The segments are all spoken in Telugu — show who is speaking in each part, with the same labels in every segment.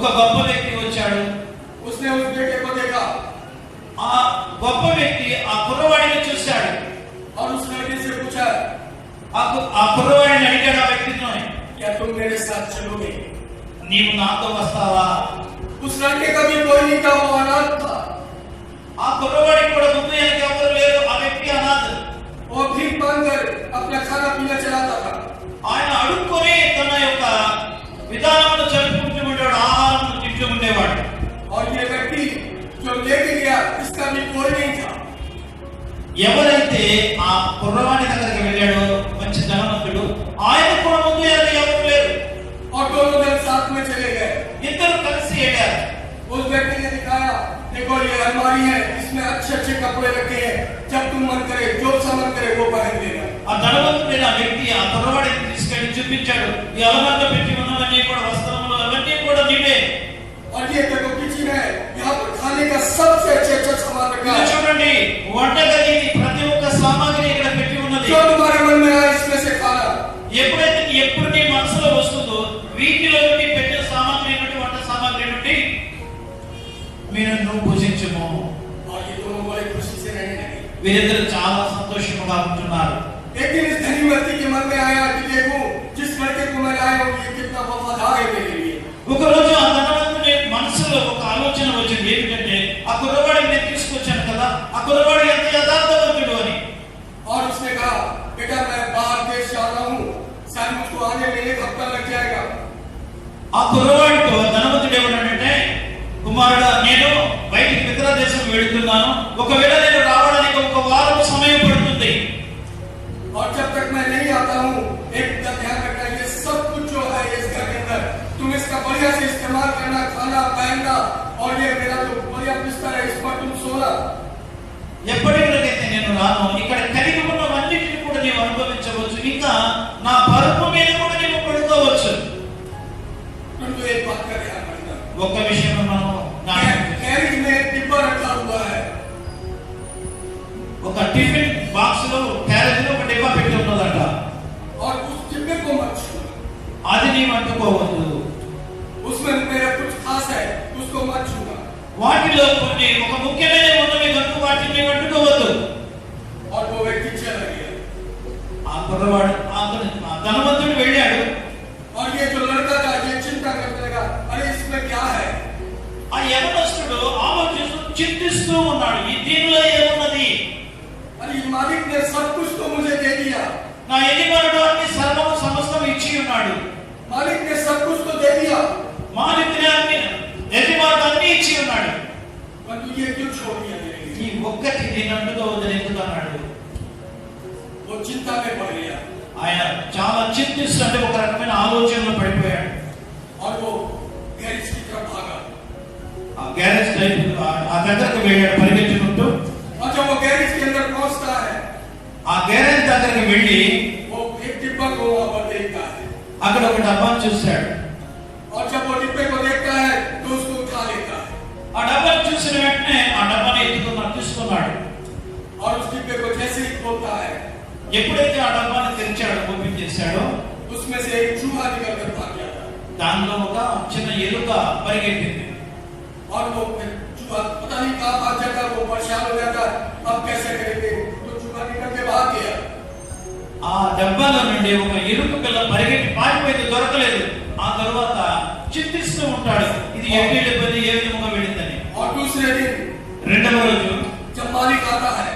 Speaker 1: ఒక గొప్ప వ్యక్తి వచ్చాడు.
Speaker 2: उसने उस बेटे को देखा,
Speaker 1: ఆ గొప్ప వ్యక్తి ఆ కుర్రవాడిని చూశాడు.
Speaker 2: और उस लड़के से पूछा,
Speaker 1: ఆ కుర్రవాడిని అడిగాడు ఆ వ్యక్తితో,
Speaker 2: क्या तुम मेरे साथ चलोगे?
Speaker 1: నీవు నాతో వస్తావా?
Speaker 2: उस लड़के का भी कोई नहीं था, वो अनाथ था।
Speaker 1: ఆ కుర్రవాడికి కూడా ముందు వెనక ఎవరు లేరు. ఆ వ్యక్తి అనాథ.
Speaker 2: वो भीख मांगकर अपना खाना पीना चलाता था।
Speaker 1: ఆయన అడుక్కొని తన యొక్క విధానంలో జరుపుకుంటూ ఉండేవాడు, ఆహారం తింటూ ఉండేవాడు.
Speaker 2: और ये व्यक्ति जो लेके गया, इसका भी कोई नहीं था।
Speaker 1: ఎవరైతే ఆ కుర్రవాడి దగ్గరికి వెళ్ళాడో మంచి ధనవంతుడు, ఆయన కూడా ముందు వెనక ఎవరు లేరు.
Speaker 2: और दोनों जन साथ में चले गए।
Speaker 1: ఇద్దరు కలిసి వెళ్ళారు.
Speaker 2: उस व्यक्ति ने दिखाया, देखो ये अलमारी है, इसमें अच्छे अच्छे कपड़े रखे हैं, जब तुम मन करे जो सा मन करे वो पहन लेना।
Speaker 1: ఆ ధనవంతుడైన వ్యక్తి ఆ కుర్రవాడిని తీసుకెళ్లి చూపించాడు. ఈ అలవాట్లో పెట్టి ఉన్నవన్నీ కూడా వస్త్రములు అవన్నీ కూడా నీవే.
Speaker 2: और ये देखो किचन है, यहाँ पर खाने का सबसे अच्छा सामान रखा है।
Speaker 1: చూడండి, వంటగది ప్రతి ఒక్క సామాగ్రి ఇక్కడ పెట్టి ఉన్నది.
Speaker 2: जो तुम्हारे मन में आए इसमें से खाना।
Speaker 1: ఎప్పుడు నీ మనసులో వస్తుందో వీటిలో నుండి పెట్టిన సామాగ్రి నుండి, వంట సామాగ్రి నుండి మీరు నువ్వు భుజించుము.
Speaker 2: और ये दोनों बड़े खुशी से रहने लगे।
Speaker 1: వీరిద్దరు చాలా సంతోషంగా ఉంటున్నారు.
Speaker 2: एक दिन इस धनी व्यक्ति के मन में आया कि देखो जिस लड़के को मैं लाया हूँ, ये कितना वफादार है मेरे लिए।
Speaker 1: ఒక రోజు ఆ ధనవంతుని మనసులో ఒక ఆలోచన వచ్చింది. ఏమిటంటే, ఆ కుర్రవాడిని నేను తీసుకొచ్చాను కదా, ఆ కుర్రవాడు ఎంత యథార్థవంతుడు అని.
Speaker 2: और उसने कहा, बेटा मैं बाहर देश जा रहा हूँ, शायद मुझको आने में 1 हफ्ता लग जाएगा।
Speaker 1: ఆ కుర్రవాడితో ధనవంతుడు ఏమన్నాడంటే, కుమారుడా, నేను బయటికి మిత్ర దేశం వెళుతున్నాను, ఒకవేళ నేను రావడానికి 1 వారం సమయం పడుతుంది.
Speaker 2: और जब तक मैं नहीं आता हूँ, एक ध्यान रखना, ये सब कुछ जो है इस घर के अंदर तुम इसका बढ़िया से इस्तेमाल करना, खाना पहनना, और ये मेरा जो बढ़िया बिस्तर है इस पर तुम सोना।
Speaker 1: ఎప్పటికైతే నేను రాను, ఇక్కడ కలిగి ఉన్నవన్నిటిని కూడా నీవు అనుభవించవచ్చు, ఇంకా నా పరుపు మీద కూడా నీవు పడుకోవచ్చు.
Speaker 2: तुमको एक बात का ध्यान रखना,
Speaker 1: ఒక్క విషయం మనం
Speaker 2: गैरेज में डिब्बा रखा हुआ है,
Speaker 1: ఒక టిఫిన్ బాక్స్ లో క్యారేజ్ లో ఒక డిబ్బా పెట్టి ఉన్నదంట.
Speaker 2: और उस डिब्बे को मत छूना।
Speaker 1: అది నీవు అంటుకోవద్దు.
Speaker 2: उसमें मेरा कुछ खास है, उसको मत छूना।
Speaker 1: వాటిలో కొన్ని ఒక ముఖ్యమైన ఉన్నవి కనుక వాటిని నీవు అంటుకోవద్దు.
Speaker 2: और वो व्यक्ति चला गया।
Speaker 1: ఆ కుర్రవాడు ఆ ధనవంతుడు వెళ్ళాడు.
Speaker 2: और ये जो लड़का था ये चिंता करने लगा, अरे इसमें क्या है?
Speaker 1: ఆ యవనస్తుడు ఆలోచిస్తూ చింతిస్తూ ఉన్నాడు, ఈ దీనిలో ఏమున్నది?
Speaker 2: अरे मालिक ने सब कुछ तो मुझे दे दिया,
Speaker 1: నా యజమానుడు అన్ని సర్వము సమస్తం ఇచ్చి ఉన్నాడు.
Speaker 2: मालिक ने सब कुछ तो दे दिया,
Speaker 1: మాలికుని అన్ని యజమానుడు అన్ని ఇచ్చి ఉన్నాడు,
Speaker 2: परंतु ये क्यों छोड़ दिया मेरे लिए?
Speaker 1: ఈ ఒక్కటి నేను అంటుకోవద్దని ఎందుకు అన్నాడు?
Speaker 2: वो चिंता में पड़ गया
Speaker 1: ఆయన చాలా చింతిస్తుంటే ఒక రకమైన ఆలోచనలో పడిపోయాడు.
Speaker 2: और वो गैरेज की तरफ भागा।
Speaker 1: ఆ గ్యారేజ్ టైప్ ఆ దగ్గరకు వెళ్ళాడు పరిగెత్తుకుంటూ.
Speaker 2: और जब वो गैरेज के अंदर पहुंचता है,
Speaker 1: ఆ గ్యారేజ్ దగ్గరికి వెళ్ళి
Speaker 2: वो एक डिब्बा को वहां पर देखता है,
Speaker 1: అక్కడ ఒక డబ్బాను చూశాడు.
Speaker 2: और जब वो डिब्बे को देखता है तो उसको उठा लेता है,
Speaker 1: ఆ డబ్బాను చూసిన వెంటనే ఆ డబ్బాని తీసుకున్నాడు.
Speaker 2: और उस डिब्बे को जैसे ही खोलता है,
Speaker 1: ఎప్పుడైతే ఆ డబ్బాని తెరిచాడో, ఓపెన్ చేశాడో,
Speaker 2: उसमें से एक चूहा निकल कर भाग जाता है।
Speaker 1: దానిలో ఒక చిన్న ఎలుక పరిగెత్తింది.
Speaker 2: और वो चूहा पता नहीं कहाँ भाग जाता है, वो परेशान हो जाता है, अब कैसे करेंगे, तो चूहा निकल के भाग गया।
Speaker 1: ఆ డబ్బాలో నుండి ఒక ఎలుక పిల్ల పరిగెత్తి పారిపోయింది, దొరకలేదు. ఆ తర్వాత చింతిస్తూ ఉంటాడు, ఇది ఎప్పుడు వెళ్ళిపోయింది, ఏ విధంగా వెళ్ళిందని.
Speaker 2: और दूसरे दिन
Speaker 1: రెండవ రోజు
Speaker 2: जब मालिक आता है,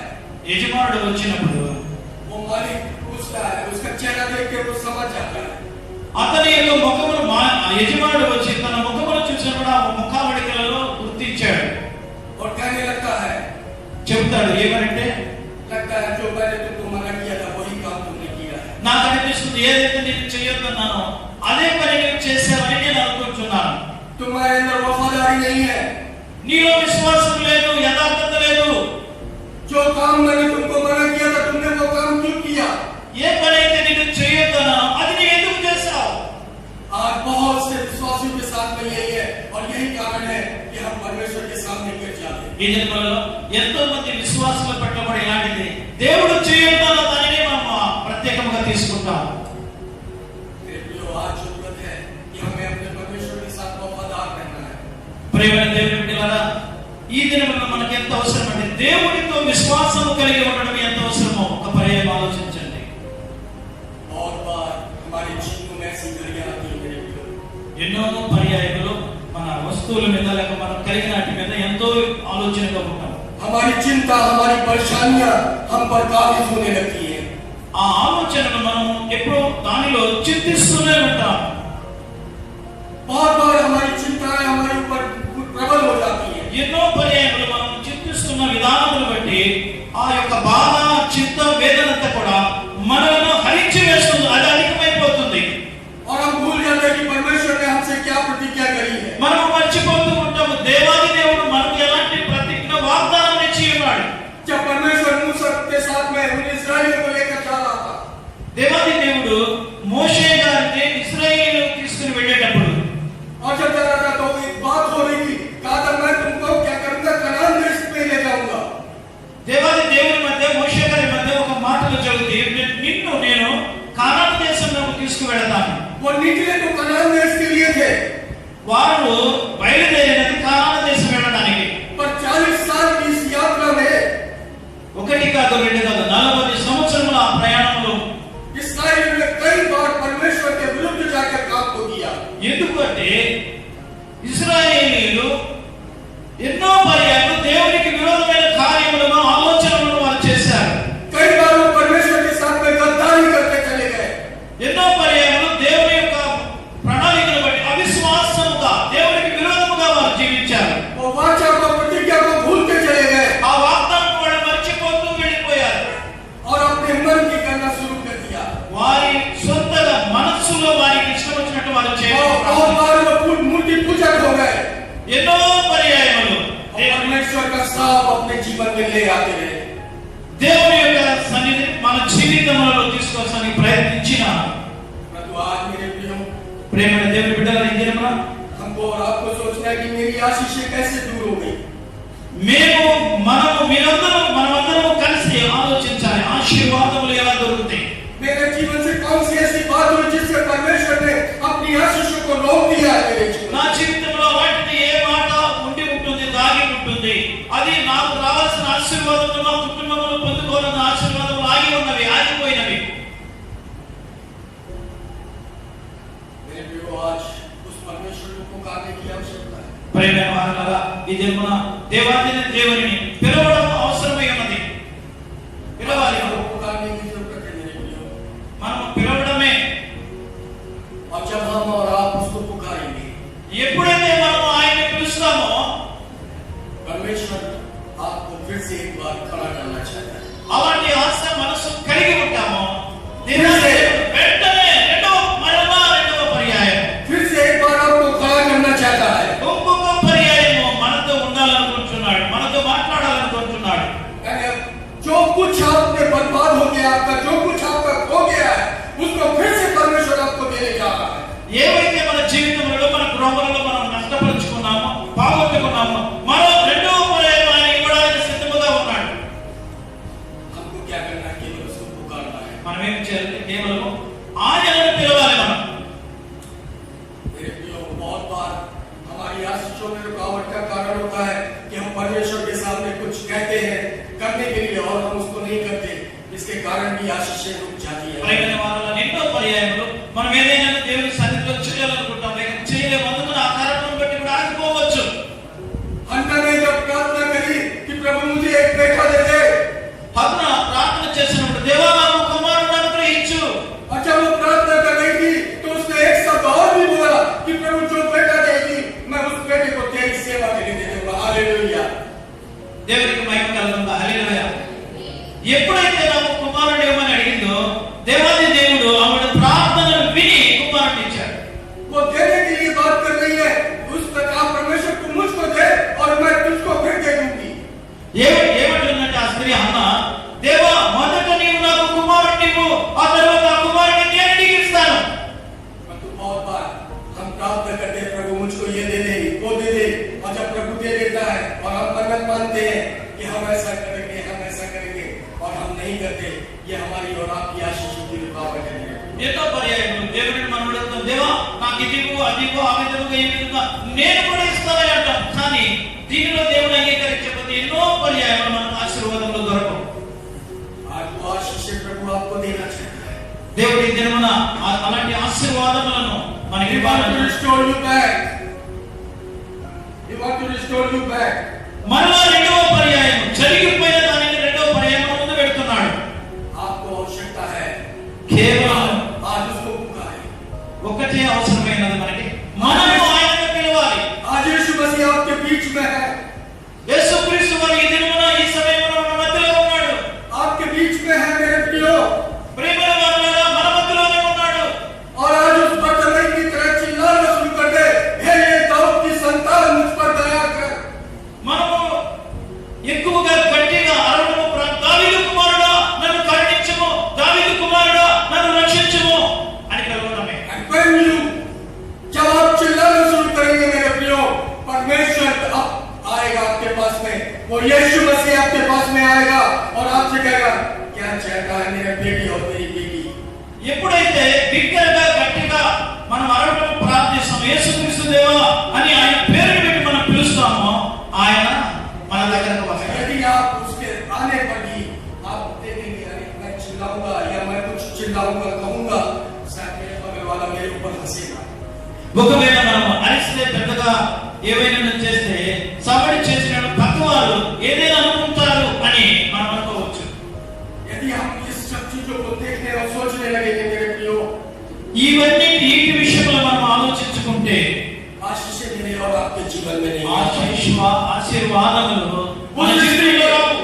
Speaker 1: యజమానుడు వచ్చినప్పుడు
Speaker 2: वो मालिक पूछता है, उसका चेहरा देख के वो समझ जाता है।
Speaker 1: అతని యొక్క ముఖమును యజమానుడు వచ్చి తన ముఖమును చూసినప్పుడు ఆ ముఖావళికలలో గుర్తించాడు.
Speaker 2: और कहने लगता है,
Speaker 1: చెప్తాడు ఏమనంటే,
Speaker 2: लगता है जो मैंने तुमको मना किया था वही काम तुमने किया है।
Speaker 1: నాకు అనిపిస్తుంది ఏదైతే నేను చేయొద్దన్నానో అదే పని నేను చేశానని నేను అనుకుంటున్నాను.
Speaker 2: तुम्हारे अंदर वफादारी नहीं है,
Speaker 1: నీలో విశ్వాసం లేదు, యథార్థత లేదు.
Speaker 2: जो काम मैंने तुमको मना किया था तुमने वो काम क्यों किया?
Speaker 1: ఏ పని అయితే నేను చేయొద్దన్నానో అది నేను ఎందుకు చేశావు?
Speaker 2: आज बहुत से विश्वासियों के साथ में यही है, और यही कारण है कि हम परमेश्वर के सामने गिर जाते हैं।
Speaker 1: ఈ దినాలలో ఎంతో మంది విశ్వాసుల పట్ల కూడా ఇలాంటిది, దేవుడు చేయొద్దన్న దానిని మనం ప్రత్యేకంగా తీసుకుంటాం.
Speaker 2: आज जरूरत है कि हमें अपने परमेश्वर के साथ वफादार रहना
Speaker 1: ఈ దినమున మనకి ఎంత అవసరం అంటే దేవుడితో విశ్వాసం కలిగి ఉండడం ఎంత అవసరమో ఒక పర్యాయం ఆలోచించండి.
Speaker 2: और बार हमारे जीवन में ऐसी घड़ियां आती हैं मेरे प्रियो,
Speaker 1: ఎన్నో పర్యాయములు మన వస్తువుల మీద లేక మనం కలిగిన వాటి మీద ఎంతో ఆలోచనగా ఉంటాం.
Speaker 2: हमारी चिंता, हमारी परेशानियां हम पर काबिज होने लगती है।
Speaker 1: ఆ ఆలోచనను మనం ఎప్పుడూ దానిలో చింతిస్తూనే ఉంటాం.
Speaker 2: बार बार हमारी चिंताएं हमारे ऊपर प्रबल हो जाती है।
Speaker 1: ఎన్నో పర్యాయములు మనం చింతిస్తున్న విధానమును బట్టి ఆ యొక్క బాధ, చింత, వేదనంతా కూడా మనలను హరించి వేస్తుంది, అది అధికమైపోతుంది.
Speaker 2: और हम भूल जाते हैं कि परमेश्वर ने हमसे क्या प्रतिज्ञा करी है।
Speaker 1: మనం మర్చిపోతూ ఉంటాము దేవాది దేవుడు మనకు ఎలాంటి ప్రతిజ్ఞ వాగ్దానం ఇచ్చి ఉన్నాడు.
Speaker 2: जब परमेश्वर मूसा के साथ में उन इस्राएलियों को लेकर जा रहा था,
Speaker 1: దేవాది దేవుడు మోషే గారిని ఇశ్రాయేలు తీసుకుని వెళ్ళేటప్పుడు
Speaker 2: और जब जा रहा था तो एक बात हो रही थी, कहा था मैं तुमको क्या करूंगा, कनान देश में ले जाऊंगा।
Speaker 1: దేవాది దేవుని మధ్య మోషే గారి మధ్య ఒక మాటలు జరుగుతాయి, నిన్ను నేను కానాను దేశంలోకి తీసుకువెళతాను.
Speaker 2: वो निकले तो कनान देश के लिए थे,
Speaker 1: వారు బయలుదేరినది కానాను దేశం వెళ్ళడానికి.
Speaker 2: पर 40 साल की इस यात्रा में
Speaker 1: ఒకటి కాదు, రెండు కాదు, 40 సంవత్సరముల ఆ ప్రయాణంలో
Speaker 2: इस्राएल ने कई बार परमेश्वर के विरुद्ध जाकर काम को किया।
Speaker 1: ఎందుకంటే ఇశ్రాయేలీయులు ఎన్నో పర్యాయాలు దేవునికి విరోధమైన కార్యములను, ఆలోచనలను వారు చేశారు.
Speaker 2: कई बार वो परमेश्वर के साथ में गद्दारी करके चले गए।
Speaker 1: ఎన్నో పర్యాయాలు దేవుని యొక్క ప్రణాళికను బట్టి అవిశ్వాసముగా దేవునికి విరోధముగా వారు జీవించారు.
Speaker 2: वो वाचा को, प्रतिज्ञा को भूल के चले गए
Speaker 1: ఆ వాగ్దానం వాళ్ళు మర్చిపోతూ వెళ్ళిపోయారు.
Speaker 2: और अपने मन की करना शुरू कर दिया।
Speaker 1: వారి సొంతగా మనస్సులో వారికి ఇష్టం వచ్చినట్టు వారు
Speaker 2: और
Speaker 1: చేయడం.
Speaker 2: बार वो मूर्ति पूजक हो गए।
Speaker 1: ఎన్నో పర్యాయములు
Speaker 2: परमेश्वर का साफ अपने जीवन में ले आते रहे।
Speaker 1: దేవుని యొక్క సన్నిధి మన జీవితంలో తీసుకోవడానికి ప్రయత్నించిన
Speaker 2: परंतु आज मेरे प्रियो,
Speaker 1: ప్రేమైన దేవుని బిడ్డలారా, ఈ దినమున
Speaker 2: हमको और आपको सोचना है कि मेरी आशीषें कैसे दूर हो गई।
Speaker 1: మనమందరం కలిసి ఆలోచించాలి, ఆశీర్వాదములు ఎలా దొరుకుతాయి.
Speaker 2: मेरे जीवन से कौन सी ऐसी बात हुई जिससे परमेश्वर ने अपनी आशीषों को रोक दिया है मेरे जीवन
Speaker 1: నా జీవితంలో వాటిని ఏ మాట ఉండి ఉంటుంది, దాగి ఉంటుంది, అది నాకు రావాల్సిన ఆశీర్వాదములు, నా కుటుంబములు పొందుకోవాలన్న ఆశీర్వాదములు ఆగి ఉన్నవి, ఆగిపోయినవి.
Speaker 2: मेरे प्रियो, आज उस परमेश्वर को पुकारने की आवश्यकता है।
Speaker 1: ప్రేమైన వారలారా, ఈ దినమున దేవుని పిలవడం అవసరమై ఉన్నది. పిలవాలి,
Speaker 2: हमको पुकारने की जरूरत है मेरे प्रियो।
Speaker 1: మనం పిలవడమే.
Speaker 2: और जब हम और आप उसको पुकारेंगे,
Speaker 1: ఎప్పుడైతే మనం ఆయన్ని పిలుస్తామో
Speaker 2: परमेश्वर आपको फिर से एक बार खड़ा करना चाहता है।
Speaker 1: అలాంటి ఆశ మనసు కలిగి ఉంటామో వెంటనే రెండవ పర్యాయం
Speaker 2: फिर से एक बार आपको खड़ा करना चाहता है।
Speaker 1: ఇంకొక పర్యాయము మనతో ఉండాలనుకుంటున్నాడు, మనతో మాట్లాడాలనుకుంటున్నాడు.
Speaker 2: जो कुछ आपने बर्बाद हो गया, आपका जो कुछ आपका खो गया है, उसको फिर से परमेश्वर आपको देने जा रहा है।
Speaker 1: ఏవైతే మన జీవితంలో, మన గృహంలో మనం నష్టపరుచుకున్నామో, పాగొట్టుకున్నామో, మరో రెండవ పర్యాయం ఆయన ఇవ్వడానికి సిద్ధముగా ఉన్నాడు.
Speaker 2: हमको क्या करना है? केवल उसको पुकारना है।
Speaker 1: మనం ఏం చేయాలి? కేవలం ఆయనను పిలవాలి. మనం
Speaker 2: मेरे प्रियो, बहुत बार हमारी आशीषों में रुकावट का कारण होता है कि हम परमेश्वर के सामने कुछ कहते हैं करने के लिए और हम उसको नहीं करते, इसके कारण भी आशीषें रुक जाती है।
Speaker 1: ప్రేమైన వారలారా, ఎన్నో పర్యాయములు మనం ఏదైనా దేవుని సన్నిధిలో చేయాలనుకుంటాం, లేక చేయలేము, అందుకని ఆ కారణం బట్టి కూడా ఆగిపోవచ్చు.
Speaker 2: हन्ना ने जब प्रार्थना करी कि प्रभु मुझे एक बेटा दे दे,
Speaker 1: హన్నా ప్రార్థన చేసినప్పుడు దేవా నాకు కుమారుని అనుగ్రహించు.
Speaker 2: और जब वो प्रार्थना कर रही थी तो उसने एक शब्द और भी बोला कि प्रभु जो बेटा देगी मैं उस बेटे को तेरी सेवा के लिए दे दूंगा। हालेलुया।
Speaker 1: దేవునికి మహిమ కలుగును. హల్లెలూయా. ఎప్పుడైతే నాకు కుమారుడు ఇవ్వమని అడిగిందో దేవాది దేవుడు ఆవిడ ప్రార్థనను విని కుమారుడిని ఇచ్చాడు.
Speaker 2: वो देने के लिए बात कर रही है, उस प्रकार परमेश्वर तुम मुझको दे और मैं तुझको फिर दे दूंगी।
Speaker 1: ఏమంటుందంటే ఆ స్త్రీ హన్నా, దేవా మొదట నీవు నాకు కుమారుడిని ఇవ్వు, ఆ తర్వాత ఆ కుమారుడిని నేను నీకు ఇస్తాను.
Speaker 2: परंतु बहुत बार हम प्रार्थना करते हैं प्रभु मुझको ये दे दे, वो दे दे, और जब प्रभु दे देता है और हम मन्नत मानते हैं कि हम ऐसा करेंगे, हम ऐसा करेंगे, और हम नहीं करते, ये हमारी और आपकी आशीष की रुकावट है।
Speaker 1: ఎన్నో పర్యాయములు దేవుడిని మనం అడుగుతాం, దేవా నాకు ఇది ఇవ్వు, అది ఇవ్వు, ఆ విధముగా ఈ విధంగా నేను కూడా ఇస్తానని అంటాం. కానీ దీనిలో దేవుడు అంగీకరించకపోతే ఎన్నో పర్యాయాలు మనకు ఆశీర్వాదములు దొరకవు.
Speaker 2: आज वो आशीष प्रभु आपको देना चाहता है.
Speaker 1: దేవుడి ఈ దినమున అలాంటి ఆశీర్వాదములను మనకి ఇవ్వాలని
Speaker 2: restore you back. He want to restore you back.
Speaker 1: మరలా రెండవ పర్యాయం జరిగిపోయిన దానికి రెండవ పర్యాయం ముందు పెడుతున్నాడు.
Speaker 2: आपको आवश्यकता है
Speaker 1: కేవలం
Speaker 2: आज उसको पुकारे.
Speaker 1: ఒకటే అవసరమైనది మనకి, మనము ఆయనను పిలవాలి.
Speaker 2: आज यीशु मसीह आपके बीच में है.
Speaker 1: యేసుక్రీస్తు వారు ఈ దినమున ఈ సమయంలో మన మధ్యలో ఉన్నాడు.
Speaker 2: आपके बीच में है मेरे प्रियो.
Speaker 1: ప్రేమల వారులారా, మన మధ్యలోనే ఉన్నాడు.
Speaker 2: और आज उस बटन की तरह चिल्लाना शुरू कर दे, हे दाऊद की संतान मुझ पर दया कर.
Speaker 1: మనము ఎక్కువగా గట్టిగా అరవడము, దావీదు కుమారుడా నన్ను కరుణించుము, దావీదు కుమారుడా నన్ను రక్షించుము అని కలవడమే.
Speaker 2: And when you जब आप चिल्लाना शुरू करेंगे मेरे प्रियो, परमेश्वर अब आएगा आपके पास में. वो यीशु मसीह आपके पास में आएगा और आपसे कहेगा क्या चाहता है मेरे बेटी और मेरी बेटी.
Speaker 1: ఎప్పుడైతే బిగ్గరగా గట్టిగా మనం అరవడం ప్రార్థిస్తాము, యేసుక్రీస్తు దేవా అని ఆయన పేరుని పెట్టి మనం పిలుస్తామో ఆయన మన దగ్గరకు వస్తాడు.
Speaker 2: यदि आप उसके आने पर भी आप देखेंगे अरे मैं चिल्लाऊंगा या मैं कुछ चिल्लाऊंगा कहूंगा, शायद मेरे बगल वाला मेरे ऊपर हंसेगा.
Speaker 1: ఒకవేళ మనం అరిస్తే పెద్దగా ఏవైనా చేస్తే సవడి చేసిన పక్కవారు ఏదైనా అనుకుంటారు అని మనం అనుకోవచ్చు.
Speaker 2: यदि हम इस सब चीजों को देखने और सोचने लगेंगे मेरे प्रियो,
Speaker 1: ఇవన్నీ వీటి విషయంలో మనం ఆలోచించుకుంటే
Speaker 2: आशीष मेरे और आपके जीवन में नहीं.
Speaker 1: ఆశీర్వాదములు మన
Speaker 2: उस स्त्री
Speaker 1: జీవితంలో రావు.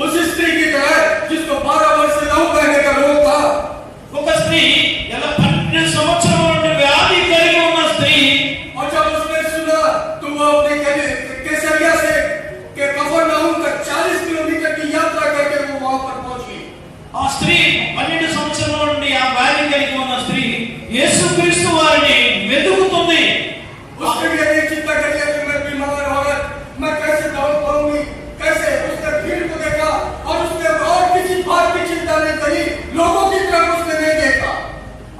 Speaker 2: उस स्त्री की तरह जिसको 12 वर्ष से लहू बहने का रोग था,
Speaker 1: ఒక స్త్రీ ఎలా 12 సంవత్సరాల నుండి వ్యాధి కలిగి ఉన్న స్త్రీ,
Speaker 2: और जब उसने सुना तो वो अपने कैसरिया से के कफरनहूम तक 40 किलोमीटर की यात्रा करके वो वहां पर पहुंच गई.
Speaker 1: ఆ స్త్రీ 12 సంవత్సరాల నుండి ఆ వ్యాధి కలిగి ఉన్న స్త్రీ యేసుక్రీస్తు వారిని వెతుకుతుంది.
Speaker 2: उसने भी ये चिंता कर लिया कि मैं बीमार औरत, मैं कैसे दौड़ पाऊंगी, कैसे. उसने भीड़ को देखा और उसने और किसी बात की चिंता नहीं करी, लोगों की तरफ उसने नहीं देखा.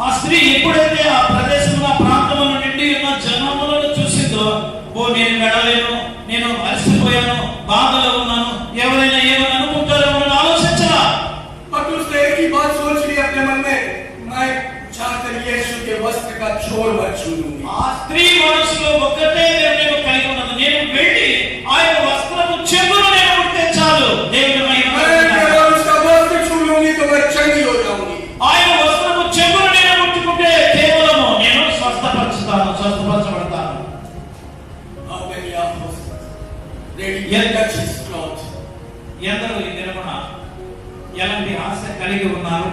Speaker 1: ఆ స్త్రీ ఎప్పుడైతే ఆ ప్రదేశంలో ప్రాంతంలో నిండి ఉన్న జనములను చూసిందో, ఓ నేను వెళ్ళలేను, నేను అలసిపోయాను, బాధలో ఉన్నాను, ఎవరైనా ఏమని అనుకుంటారో అని ఆలోచించరా.
Speaker 2: पर उसने एक ही बात सोच ली अपने मन में, मैं जाकर यीशु के वस्त्र का छोर मत छूऊंगी.
Speaker 1: ఆ స్త్రీ మనసులో ఒక్కటే నిర్ణయం కలిగి ఉన్నది, నేను వెళ్ళి ఆయన వస్త్రము చెంగును నేను ముడితే చాలు, దేవుని మహిమ
Speaker 2: मैं
Speaker 1: కలుగును.
Speaker 2: अगर उसका वस्त्र छू लूंगी तो मैं चंगी हो जाऊंगी.
Speaker 1: ఆయన వస్త్రము చెంగును నేను ముట్టుకుంటే కేవలము నేను స్వస్థపరచబడతాను.
Speaker 2: How many of us ready to touch his cloth?
Speaker 1: ఎందరో ఈ దినమున ఎలాంటి ఆశ కలిగి ఉన్నారు?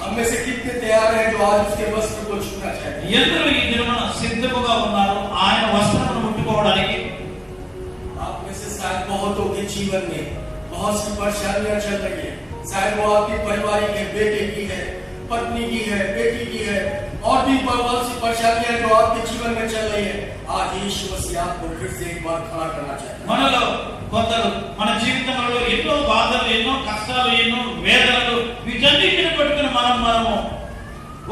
Speaker 2: हम में से कितने तैयार हैं जो आज उसके वस्त्र को छूना चाहते हैं?
Speaker 1: ఎందరో ఈ దినమున సిద్ధముగా ఉన్నారు ఆయన వస్త్రమును ముట్టుకోవడానికి?
Speaker 2: आप में से शायद बहुतों के जीवन में बहुत सी परेशानियां चल रही है. शायद वो आपकी परिवार के बेटे की है, पत्नी की है, बेटी की है, और भी बहुत सी परेशानियां जो आपके जीवन में चल रही है. आज यीशु मसीह आपको फिर से एक बार खड़ा करना चाहता है.
Speaker 1: మనలో కొందరు మన జీవితంలో ఎన్నో బాధలు, ఎన్నో కష్టాలు, ఎన్నో వేదనలు, వీటన్నిటిని పట్టుకుని మనము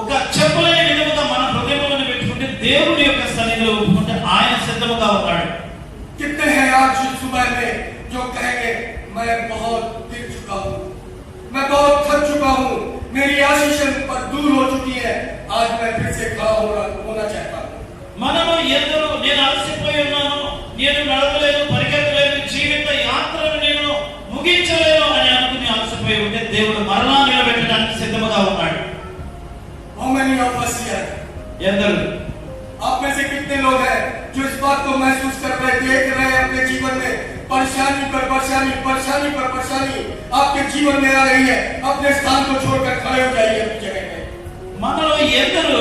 Speaker 1: ఒక చెప్పలేని విధముగా మన హృదయంలో పెట్టుకుంటే దేవుడి యొక్క సన్నిధిలో ఒప్పుకుంటే ఆయన సిద్ధముగా ఉన్నాడు.
Speaker 2: कितने हैं आज सुबह में जो कहेंगे मैं बहुत गिर चुका हूँ, मैं बहुत थक चुका हूँ, मेरी आशीष पर दूर हो चुकी है, आज मैं फिर से खड़ा होना चाहता हूँ.
Speaker 1: మనము ఎందరో నేను అలసిపోయి ఉన్నాను, నేను నడవలేను, పరిగెత్తలేను, జీవిత యాత్రను నేను ముగించలేను అని అనుకుని అలసిపోయి ఉంటే దేవుడు మరలా నిలబెట్టడానికి సిద్ధముగా ఉన్నాడు.
Speaker 2: How many of us here?
Speaker 1: ఎందరు
Speaker 2: आप में से कितने लोग हैं जो इस बात को महसूस कर रहे, देख रहे हैं अपने जीवन में परेशानी पर परेशानी, परेशानी पर परेशानी आपके जीवन में आ रही है? अपने स्थान को छोड़कर खड़े हो जाइए अपनी जगह में.
Speaker 1: మనలో ఎందరు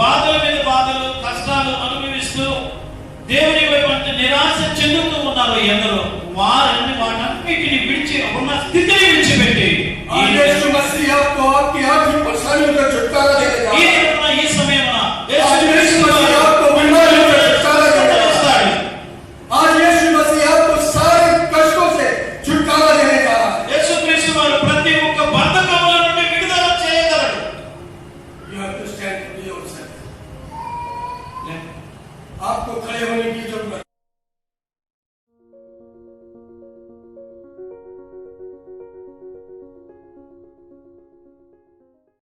Speaker 1: బాధల మీద బాధలు, కష్టాలు అనుభవిస్తూ దేవుని వైపు అంటే నిరాశ చెందుతూ ఉన్నారు? ఎందరో వాటన్నిటిని విడిచి ఉన్న స్థితిని విడిచిపెట్టి
Speaker 2: यीशु मसीह आपको आपकी हर परेशानियों का छुटकारा देना